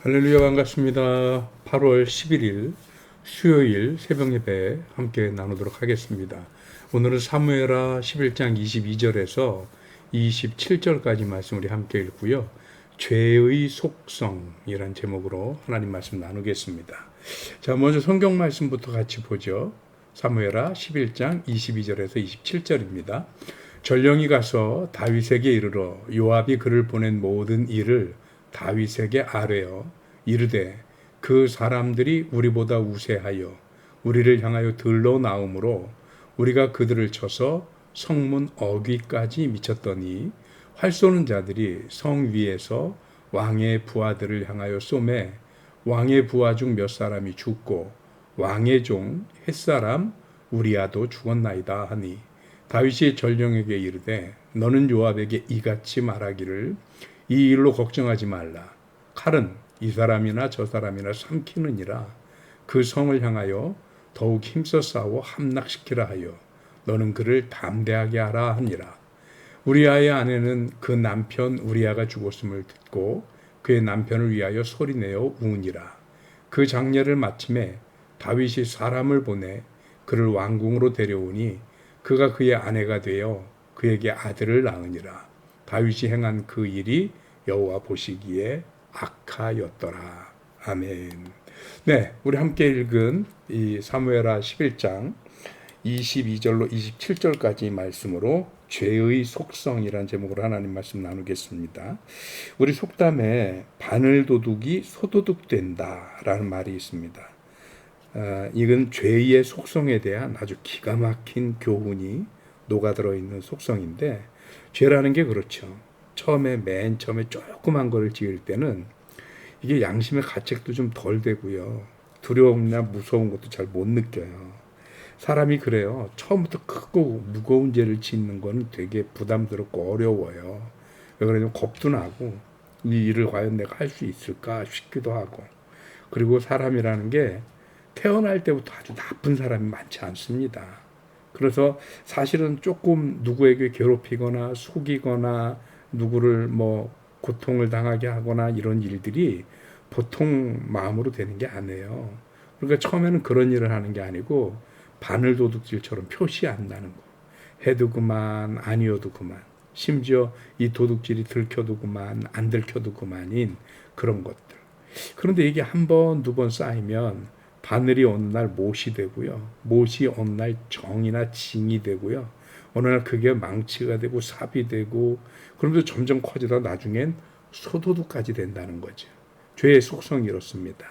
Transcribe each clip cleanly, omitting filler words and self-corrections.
할렐루야, 반갑습니다. 8월 11일 수요일 새벽 예배 함께 나누도록 하겠습니다. 오늘은 사무엘하 11장 22절에서 27절까지 말씀 우리 함께 읽고요. 죄의 속성이란 제목으로 하나님 말씀 나누겠습니다. 자, 먼저 성경 말씀부터 같이 보죠. 사무엘하 11장 22절에서 27절입니다. 전령이 가서 다윗에게 이르러 요압이 그를 보낸 모든 일을 다윗에게 아뢰어 이르되 그 사람들이 우리보다 우세하여 우리를 향하여 들러 나오므로 우리가 그들을 쳐서 성문 어귀까지 미쳤더니 활 쏘는 자들이 성 위에서 왕의 부하들을 향하여 쏘매 왕의 부하 중 몇 사람이 죽고 왕의 종 햇사람 우리아도 죽었나이다 하니 다윗이 전령에게 이르되 너는 요압에게 이같이 말하기를 이 일로 걱정하지 말라. 칼은 이 사람이나 저 사람이나 삼키느니라. 그 성을 향하여 더욱 힘써 싸워 함락시키라 하여 너는 그를 담대하게 하라 하니라. 우리아의 아내는 그 남편 우리아가 죽었음을 듣고 그의 남편을 위하여 소리내어 우니라. 그 장례를 마침에 다윗이 사람을 보내 그를 왕궁으로 데려오니 그가 그의 아내가 되어 그에게 아들을 낳으니라. 다윗이 행한 그 일이 여호와 보시기에 악하였더라. 아멘. 네, 우리 함께 읽은 이 사무엘하 11장 22절로 27절까지 말씀으로 죄의 속성이란 제목으로 하나님 말씀 나누겠습니다. 우리 속담에 바늘도둑이 소도둑된다라는 말이 있습니다. 이건 죄의 속성에 대한 아주 기가 막힌 교훈이 녹아들어 있는 속성인데, 죄라는 게 그렇죠. 맨 처음에 조그만 거를 지을 때는 이게 양심의 가책도 좀 덜 되고요. 두려움이나 무서운 것도 잘 못 느껴요. 사람이 그래요. 처음부터 크고 무거운 죄를 짓는 건 되게 부담스럽고 어려워요. 왜 그러냐면 겁도 나고 이 일을 과연 내가 할 수 있을까 싶기도 하고, 그리고 사람이라는 게 태어날 때부터 아주 나쁜 사람이 많지 않습니다. 그래서 사실은 조금 누구에게 괴롭히거나 속이거나 누구를 고통을 당하게 하거나 이런 일들이 보통 마음으로 되는 게 아니에요. 그러니까 처음에는 그런 일을 하는 게 아니고 바늘도둑질처럼 표시 안 나는 거. 해도 그만 아니어도 그만. 심지어 이 도둑질이 들켜도 그만 안 들켜도 그만인 그런 것들. 그런데 이게 한 번, 두 번 쌓이면 바늘이 어느 날 못이 되고요. 못이 어느 날 정이나 징이 되고요. 어느 날 그게 망치가 되고 삽이 되고, 그러면서 점점 커지다 나중엔 소도둑까지 된다는 거죠. 죄의 속성이 이렇습니다.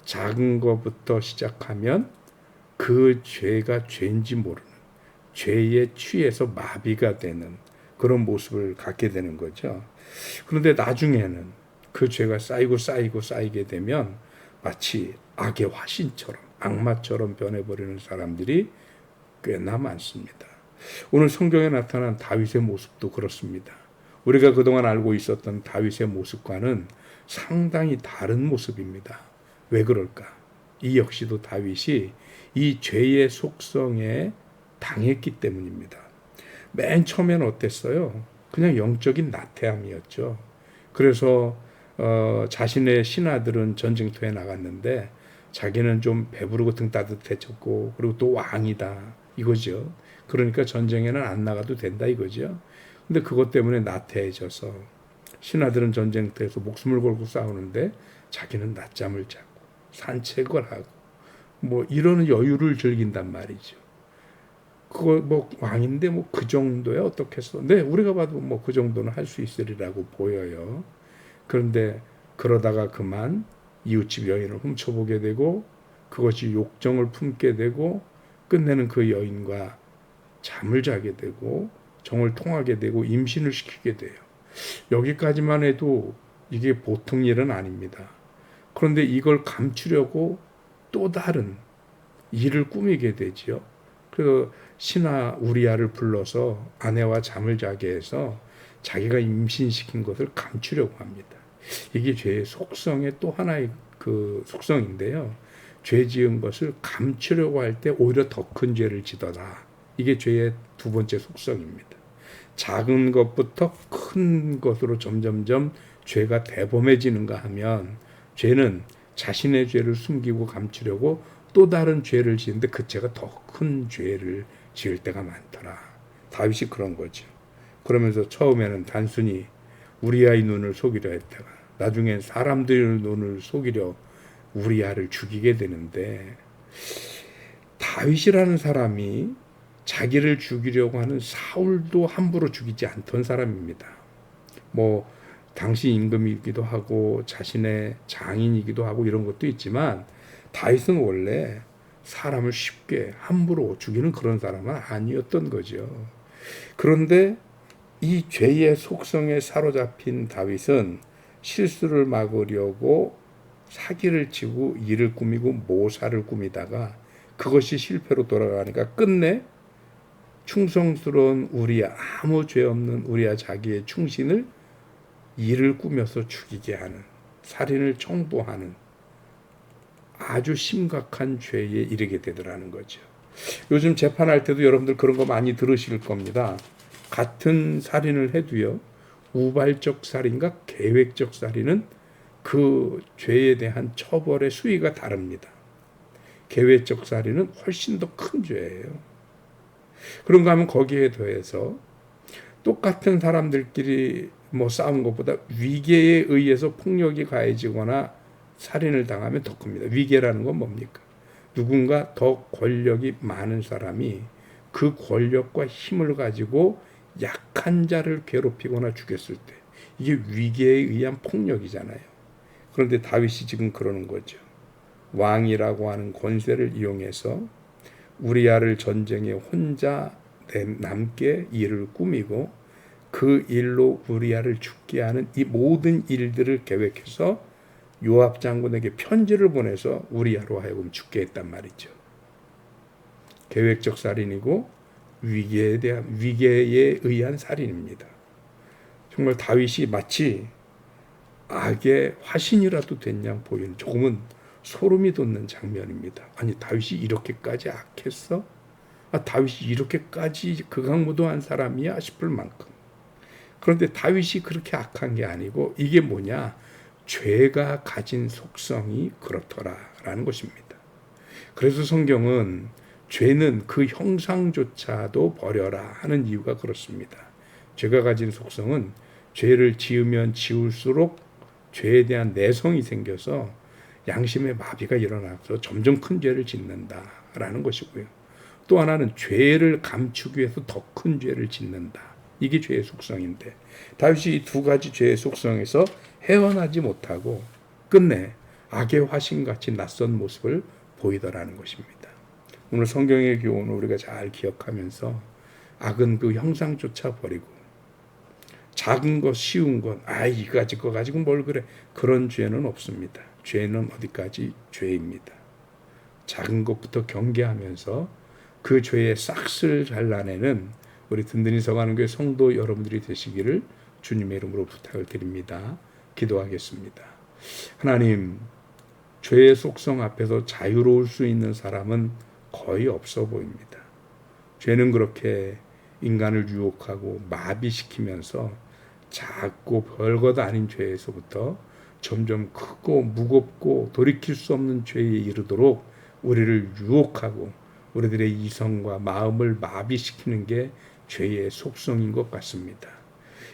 작은 것부터 시작하면 그 죄가 죄인지 모르는, 죄에 취해서 마비가 되는 그런 모습을 갖게 되는 거죠. 그런데 나중에는 그 죄가 쌓이게 되면 마치 악의 화신처럼, 악마처럼 변해버리는 사람들이 꽤나 많습니다. 오늘 성경에 나타난 다윗의 모습도 그렇습니다. 우리가 그동안 알고 있었던 다윗의 모습과는 상당히 다른 모습입니다. 왜 그럴까? 이 역시도 다윗이 이 죄의 속성에 당했기 때문입니다. 맨 처음에는 어땠어요? 그냥 영적인 나태함이었죠. 그래서 자신의 신하들은 전쟁터에 나갔는데 자기는 좀 배부르고 등 따뜻해졌고, 그리고 또 왕이다 이거죠. 그러니까 전쟁에는 안 나가도 된다 이거죠. 근데 그것 때문에 나태해져서 신하들은 전쟁터에서 목숨을 걸고 싸우는데 자기는 낮잠을 자고 산책을 하고 이런 여유를 즐긴단 말이죠. 그거 왕인데 그 정도야 어떻겠어. 네, 우리가 봐도 그 정도는 할 수 있으리라고 보여요. 그런데 그러다가 그만 이웃집 여인을 훔쳐보게 되고 그것이 욕정을 품게 되고 끝내는 그 여인과 잠을 자게 되고 정을 통하게 되고 임신을 시키게 돼요. 여기까지만 해도 이게 보통 일은 아닙니다. 그런데 이걸 감추려고 또 다른 일을 꾸미게 되지요. 그래서 신하 우리아를 불러서 아내와 잠을 자게 해서 자기가 임신시킨 것을 감추려고 합니다. 이게 죄의 속성의 또 하나의 그 속성인데요. 죄 지은 것을 감추려고 할 때 오히려 더 큰 죄를 지더라. 이게 죄의 두 번째 속성입니다. 작은 것부터 큰 것으로 점점점 죄가 대범해지는가 하면 죄는 자신의 죄를 숨기고 감추려고 또 다른 죄를 지는데 그 죄가 더 큰 죄를 지을 때가 많더라. 다윗이 그런 거죠. 그러면서 처음에는 단순히 우리아의 눈을 속이려 했다가 나중엔 사람들의 눈을 속이려 우리아를 죽이게 되는데, 다윗이라는 사람이 자기를 죽이려고 하는 사울도 함부로 죽이지 않던 사람입니다. 뭐 당시 임금이기도 하고 자신의 장인이기도 하고 이런 것도 있지만, 다윗은 원래 사람을 쉽게 함부로 죽이는 그런 사람은 아니었던 거죠. 그런데 이 죄의 속성에 사로잡힌 다윗은 실수를 막으려고 사기를 치고 일을 꾸미고 모사를 꾸미다가 그것이 실패로 돌아가니까 끝내 충성스러운 우리야, 아무 죄 없는 우리야 자기의 충신을 일을 꾸며서 죽이게 하는, 살인을 청부하는 아주 심각한 죄에 이르게 되더라는 거죠. 요즘 재판할 때도 여러분들 그런 거 많이 들으실 겁니다. 같은 살인을 해도요, 우발적 살인과 계획적 살인은 그 죄에 대한 처벌의 수위가 다릅니다. 계획적 살인은 훨씬 더 큰 죄예요. 그런가 하면 거기에 더해서 똑같은 사람들끼리 싸운 것보다 위계에 의해서 폭력이 가해지거나 살인을 당하면 더 큽니다. 위계라는 건 뭡니까? 누군가 더 권력이 많은 사람이 그 권력과 힘을 가지고 약한 자를 괴롭히거나 죽였을 때, 이게 위계에 의한 폭력이잖아요. 그런데 다윗이 지금 그러는 거죠. 왕이라고 하는 권세를 이용해서 우리아를 전쟁에 혼자 남게 일을 꾸미고 그 일로 우리아를 죽게 하는 이 모든 일들을 계획해서 요압 장군에게 편지를 보내서 우리아로 하여금 죽게 했단 말이죠. 계획적 살인이고 위계에 의한 살인입니다. 정말 다윗이 마치 악의 화신이라도 된 양 보이는, 조금은 소름이 돋는 장면입니다. 아니, 다윗이 이렇게까지 악했어? 다윗이 이렇게까지 극악무도한 사람이야 싶을 만큼. 그런데 다윗이 그렇게 악한 게 아니고, 이게 뭐냐? 죄가 가진 속성이 그렇더라라는 것입니다. 그래서 성경은 죄는 그 형상조차도 버려라 하는 이유가 그렇습니다. 죄가 가진 속성은 죄를 지으면 지을수록 죄에 대한 내성이 생겨서 양심의 마비가 일어나서 점점 큰 죄를 짓는다라는 것이고요. 또 하나는 죄를 감추기 위해서 더 큰 죄를 짓는다. 이게 죄의 속성인데, 다윗이 이 두 가지 죄의 속성에서 헤어나지 못하고 끝내 악의 화신같이 낯선 모습을 보이더라는 것입니다. 오늘 성경의 교훈을 우리가 잘 기억하면서 악은 그 형상조차 버리고, 작은 것, 쉬운 것, 이거 가지고 뭘 그래, 그런 죄는 없습니다. 죄는 어디까지 죄입니다. 작은 것부터 경계하면서 그 죄의 싹을 잘라내는 우리 든든히 서가는 교회 성도 여러분들이 되시기를 주님의 이름으로 부탁을 드립니다. 기도하겠습니다. 하나님, 죄의 속성 앞에서 자유로울 수 있는 사람은 거의 없어 보입니다. 죄는 그렇게 인간을 유혹하고 마비시키면서 작고 별것 아닌 죄에서부터 점점 크고 무겁고 돌이킬 수 없는 죄에 이르도록 우리를 유혹하고 우리들의 이성과 마음을 마비시키는 게 죄의 속성인 것 같습니다.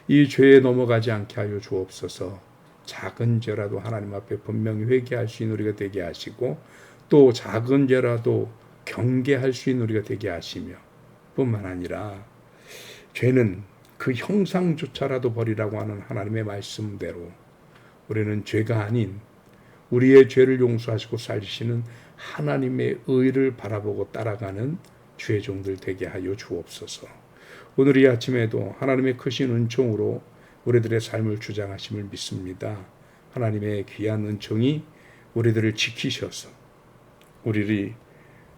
이 죄에 넘어가지 않게 하여 주옵소서. 작은 죄라도 하나님 앞에 분명히 회개할 수 있는 우리가 되게 하시고, 또 작은 죄라도 경계할 수 있는 우리가 되게 하시며, 뿐만 아니라 죄는 그 형상조차라도 버리라고 하는 하나님의 말씀대로 우리는 죄가 아닌 우리의 죄를 용서하시고 살리시는 하나님의 의를 바라보고 따라가는 주의 종들 되게 하여 주옵소서. 오늘 이 아침에도 하나님의 크신 은총으로 우리들의 삶을 주장하심을 믿습니다. 하나님의 귀한 은총이 우리들을 지키셔서 우리를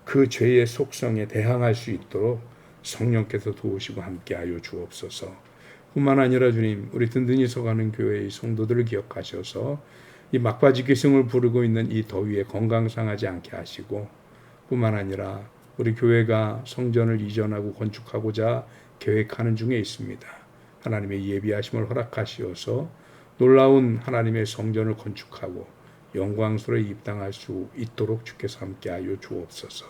그 죄의 속성에 대항할 수 있도록 성령께서 도우시고 함께하여 주옵소서. 뿐만 아니라 주님, 우리 든든히 서가는 교회의 성도들을 기억하셔서 이 막바지 기승을 부르고 있는 이 더위에 건강 상하지 않게 하시고, 뿐만 아니라 우리 교회가 성전을 이전하고 건축하고자 계획하는 중에 있습니다. 하나님의 예비하심을 허락하시어서 놀라운 하나님의 성전을 건축하고 영광스러워 입당할 수 있도록 주께서 함께하여 주옵소서.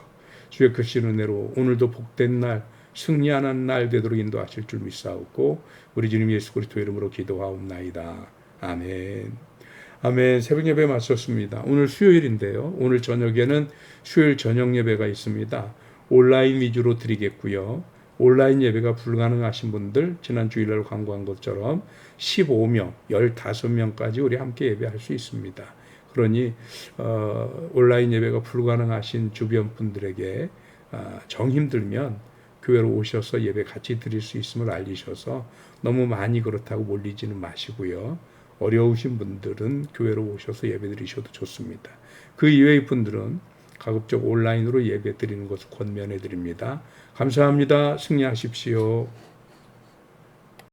주의 크신 은혜로 오늘도 복된 날, 승리하는 날 되도록 인도하실 줄 믿사옵고 우리 주님 예수 그리스도 이름으로 기도하옵나이다. 아멘. 아멘. 새벽 예배 마쳤습니다. 오늘 수요일인데요. 오늘 저녁에는 수요일 저녁 예배가 있습니다. 온라인 위주로 드리겠고요. 온라인 예배가 불가능하신 분들 지난 주일날 광고한 것처럼 15명, 15명까지 우리 함께 예배할 수 있습니다. 그러니 온라인 예배가 불가능하신 주변 분들에게 정 힘들면 교회로 오셔서 예배 같이 드릴 수 있음을 알리셔서 너무 많이 그렇다고 몰리지는 마시고요. 어려우신 분들은 교회로 오셔서 예배 드리셔도 좋습니다. 그 이외의 분들은 가급적 온라인으로 예배 드리는 것을 권면해 드립니다. 감사합니다. 승리하십시오.